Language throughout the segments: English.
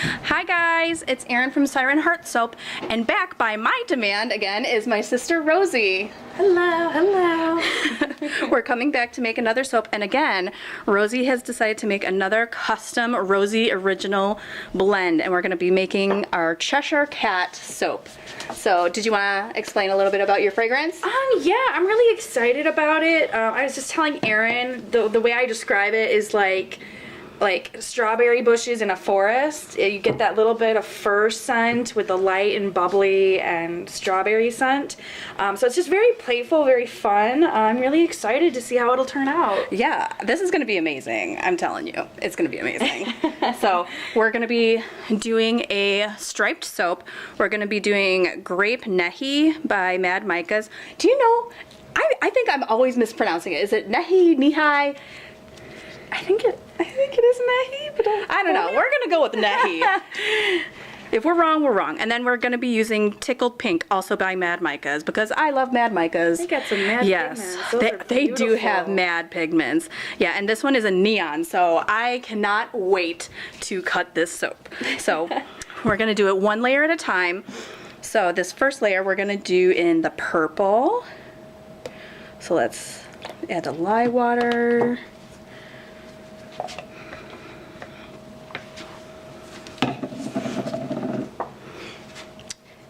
Hi guys, it's Erin from Siren Heart Soap, and back by my demand again is my sister Rosie. Hello, hello. We're coming back to make another soap, and again, Rosie has decided to make another custom Rosie original blend, and we're going to be making our Cheshire Cat soap. So, did you want to explain a little bit about your fragrance? Yeah, I'm really excited about it. I was just telling Erin, the way I describe it is like strawberry bushes in a forest. You get that little bit of fir scent with the light and bubbly and strawberry scent. So it's just very playful, very fun. I'm really excited to see how it'll turn out. Yeah, this is going to be amazing. I'm telling you, it's going to be amazing. So we're going to be doing a striped soap. We're going to be doing Grape Nehi by Mad Micahs. Do you know, I think I'm always mispronouncing it. Is it Nehi, Nihai? I think it is Nehi, but I don't know. We're gonna go with Nehi. If we're wrong, we're wrong. And then we're gonna be using Tickled Pink, also by Mad Micahs, because I love Mad Micahs. They got some mad pigments. Yes, they do have mad pigments. Yeah, and this one is a neon, so I cannot wait to cut this soap. So we're gonna do it one layer at a time. So this first layer we're gonna do in the purple. So let's add the lye water.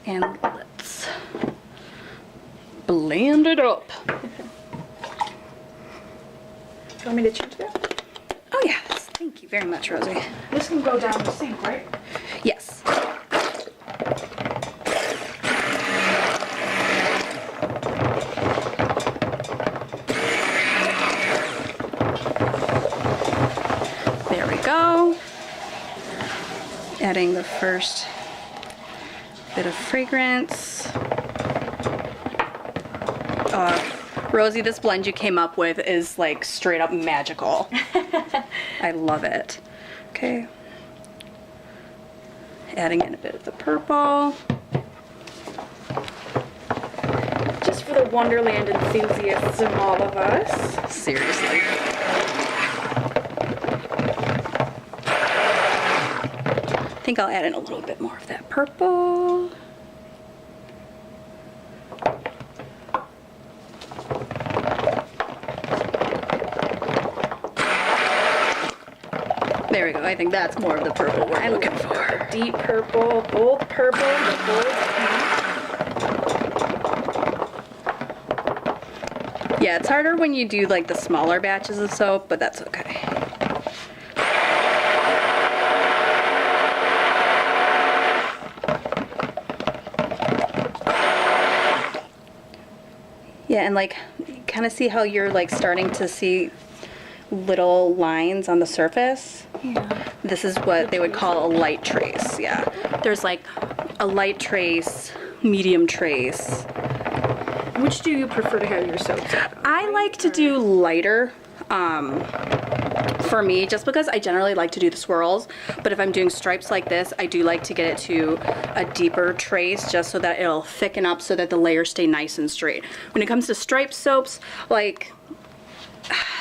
And let's blend it up. Do you want me to change that? Oh yes, thank you very much, Rosie. This can go down the sink, right? Yes. There we go. Adding the first bit of fragrance. Rosie, this blend you came up with is like straight up magical. I love it. Okay. Adding in a bit of the purple. Just for the Wonderland enthusiasts of all of us. Seriously. I think I'll add in a little bit more of that purple. There we go. I think that's more of the purple we're looking for. Deep purple, bold purple, the bold pink. Yeah, it's harder when you do like the smaller batches of soap, but that's okay. Yeah, and like, kind of see how you're like starting to see little lines on the surface? Yeah. This is what they would call a light trace, yeah. There's like a light trace, medium trace. Which do you prefer to have your soaps at? I like to do lighter, for me, just because I generally like to do the swirls, but if I'm doing stripes like this, I do like to get it to a deeper trace just so that it'll thicken up so that the layers stay nice and straight. When it comes to striped soaps, like,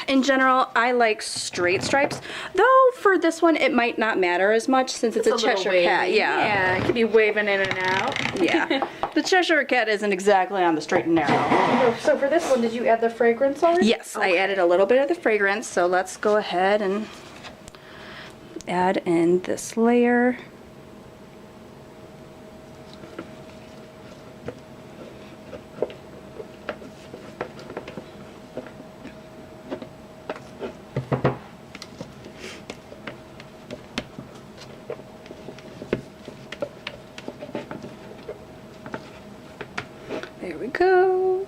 in general, I like straight stripes, though for this one it might not matter as much since it's a Cheshire Cat. Yeah, it could be waving in and out. Yeah. The Cheshire Cat isn't exactly on the straight and narrow. So for this one, did you add the fragrance already? Yes, okay. I added a little bit of the fragrance, so let's go ahead and add in this layer. There we go.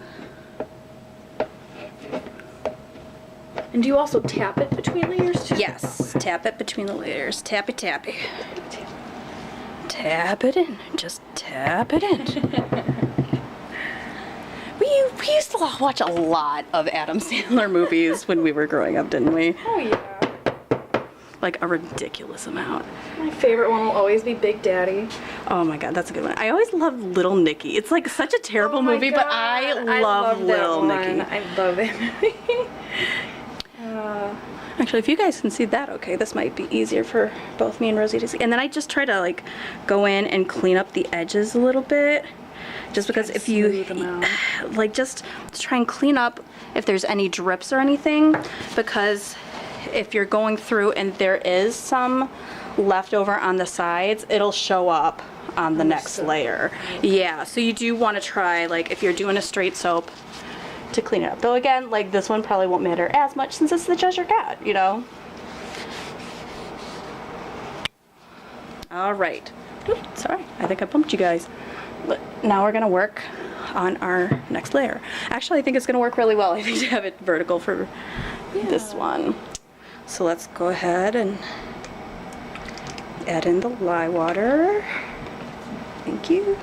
And do you also tap it between layers too? Yes, tap it between the layers. Tappy tappy. Tap it in. Just tap it in. We used to watch a lot of Adam Sandler movies when we were growing up, didn't we? Oh yeah. Like a ridiculous amount. My favorite one will always be Big Daddy. Oh my god, that's a good one. I always love Little Nicky. It's like such a terrible movie, but I love Little Nicky. I love that movie. Actually, if you guys can see that okay, this might be easier for both me and Rosie to see. And then I just try to like go in and clean up the edges a little bit. Just because if you, like, just try and clean up if there's any drips or anything. Because if you're going through and there is some left over on the sides, it'll show up on the next layer. Yeah, so you do want to try, like, if you're doing a straight soap, to clean it up. Though again, like, this one probably won't matter as much since it's the Cheshire Cat, you know? All right. Oops, sorry, I think I bumped you guys. But now we're gonna work on our next layer. Actually, I think it's gonna work really well. I think to have it vertical for this one. So let's go ahead and add in the lye water. Thank you.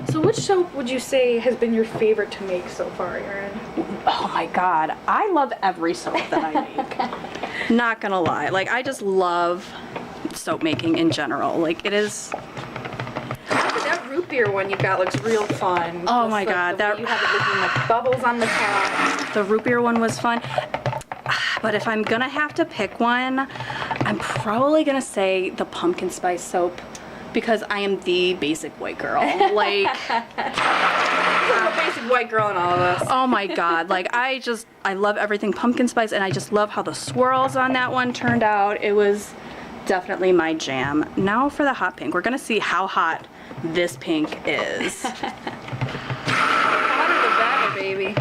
So which soap would you say has been your favorite to make so far, Erin? Oh my god, I love every soap that I make. Not gonna lie, like, I just love soap making in general. Like, it is. That root beer one you got looks real fun. Oh my god, that you have it looking like bubbles on the top. The root beer one was fun. But if I'm gonna have to pick one, I'm probably gonna say the pumpkin spice soap. Because I am the basic white girl. Like, the basic white girl in all of us. Oh my god, like, I love everything pumpkin spice, and I just love how the swirls on that one turned out. It was definitely my jam. Now for the hot pink. We're gonna see how hot this pink is. Hotter the better, baby.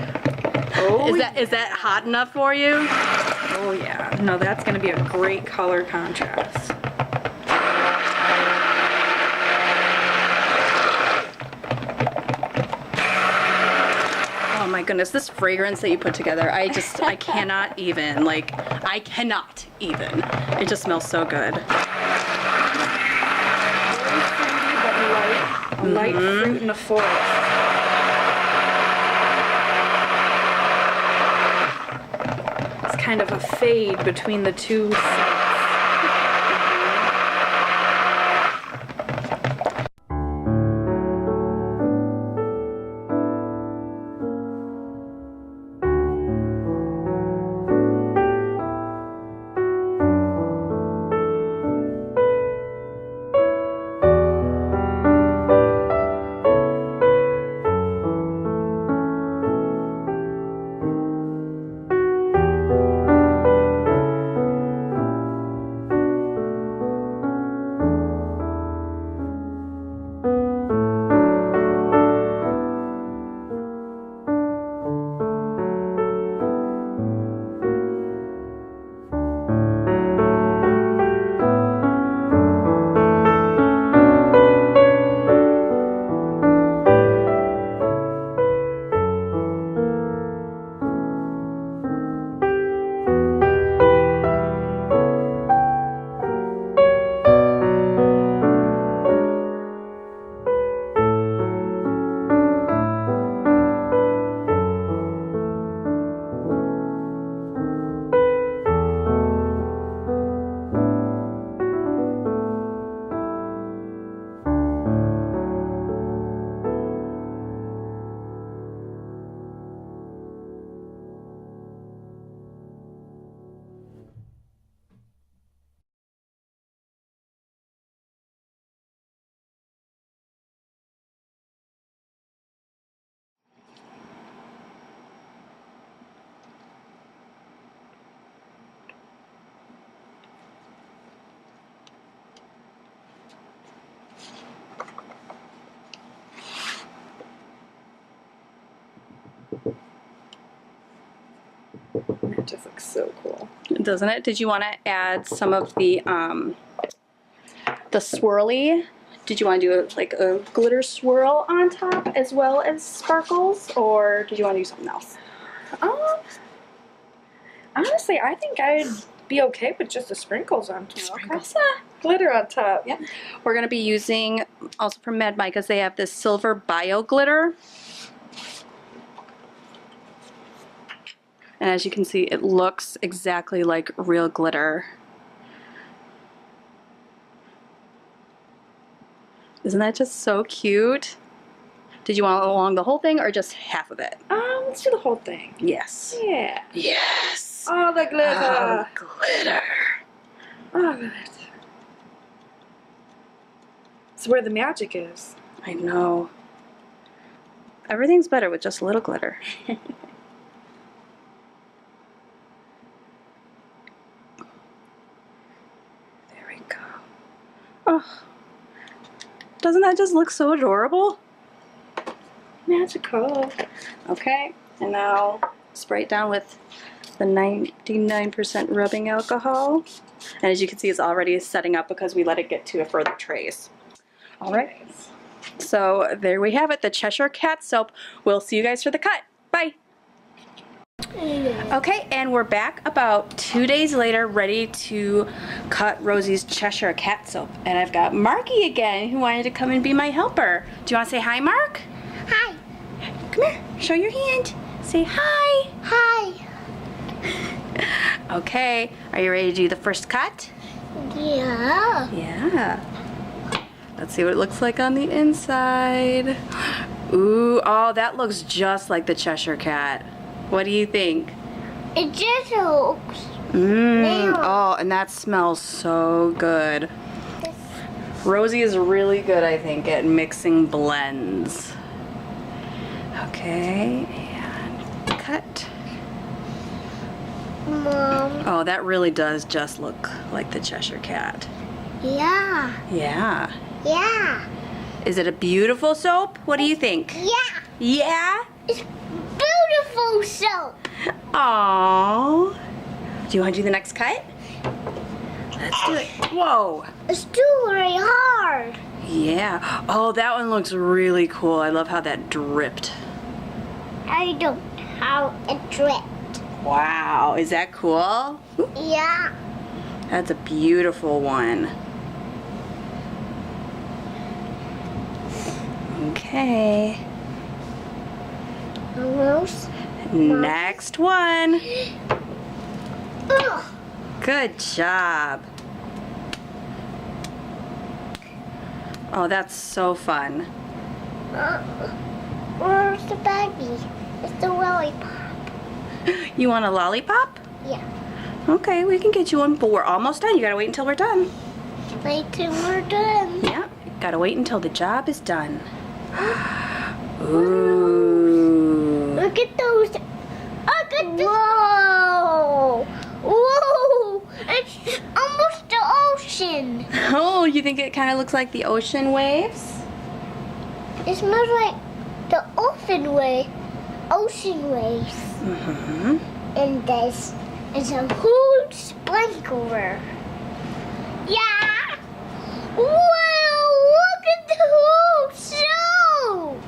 Oh, is that hot enough for you? Oh yeah. No, that's gonna be a great color contrast. Oh my goodness, this fragrance that you put together, I cannot even, like, I cannot even. It just smells so good. Very fruity but light. A light fruit in the forest. It's kind of a fade between the two scents. It just looks so cool. Doesn't it? Did you want to add some of the swirly? Did you want to do like a glitter swirl on top as well as sparkles, or did you want to do something else? Honestly, I think I'd be okay with just the sprinkles on top. Sprinkles. Glitter on top. Yeah. We're going to be using, also from Mad Micah's, they have this silver bio glitter. And as you can see, it looks exactly like real glitter. Isn't that just so cute? Did you want along the whole thing or just half of it? Let's do the whole thing. Yes. Yeah. Yes. Oh, the glitter. Oh, glitter. Oh, glitter. It's where the magic is. I know. Everything's better with just a little glitter. There we go. Oh. Doesn't that just look so adorable? Magical. Okay, and now spray it down with the 99% rubbing alcohol. And as you can see, it's already setting up because we let it get to a further trace. All right. So there we have it, the Cheshire Cat soap. We'll see you guys for the cut. Bye. Okay, and we're back about 2 days later, ready to cut Rosie's Cheshire Cat soap. And I've got Marky again, who wanted to come and be my helper. Do you want to say hi, Mark? Hi. Come here, show your hand. Say hi. Hi. Okay, are you ready to do the first cut? Yeah. Yeah. Let's see what it looks like on the inside. Ooh, oh, that looks just like the Cheshire Cat. What do you think? It just looks. Oh, and that smells so good. Rosie is really good, I think, at mixing blends. Okay, and cut. Mom. Oh, that really does just look like the Cheshire Cat. Yeah. Yeah. Yeah. Is it a beautiful soap? What do you think? Yeah. Yeah? It's beautiful soap. Aww. Do you want to do the next cut? Let's do it. Whoa. It's too very hard. Yeah. Oh, that one looks really cool. I love how that dripped. I don't know how it dripped. Wow. Is that cool? Yeah. That's a beautiful one. Okay. Almost. Next one. Ugh. Good job. Oh, that's so fun. Where's the baggie? It's the lollipop. You want a lollipop? Yeah. Okay, we can get you one, but we're almost done. You gotta wait until we're done. Wait till we're done. Yeah, gotta wait until the job is done. Ooh. Look at those. Look at this. Whoa. Whoa. It's almost the ocean. Oh, you think it kind of looks like the ocean waves? It smells like the ocean waves. Mm-hmm. And this is a huge sprinkler. Yeah. Whoa, look at the huge soap.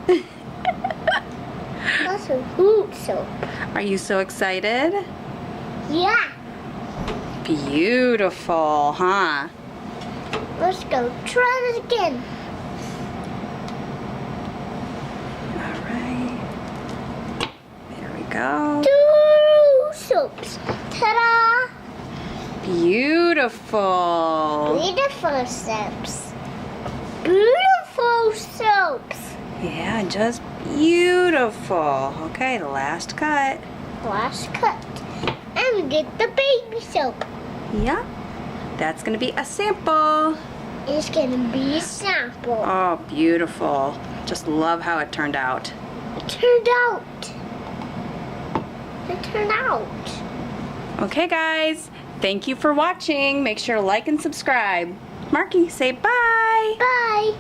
That's a huge soap. Are you so excited? Yeah. Beautiful, huh? Let's go try it again. All right. There we go. 2 soaps. Ta-da! Beautiful. Beautiful soaps. Beautiful soaps. Yeah, just beautiful. Okay, the last cut. Last cut. And get the baby soap. Yeah, that's gonna be a sample. It's gonna be a sample. Oh, beautiful. Just love how it turned out. It turned out. It turned out. Okay, guys, thank you for watching. Make sure to like and subscribe. Marky, say bye. Bye.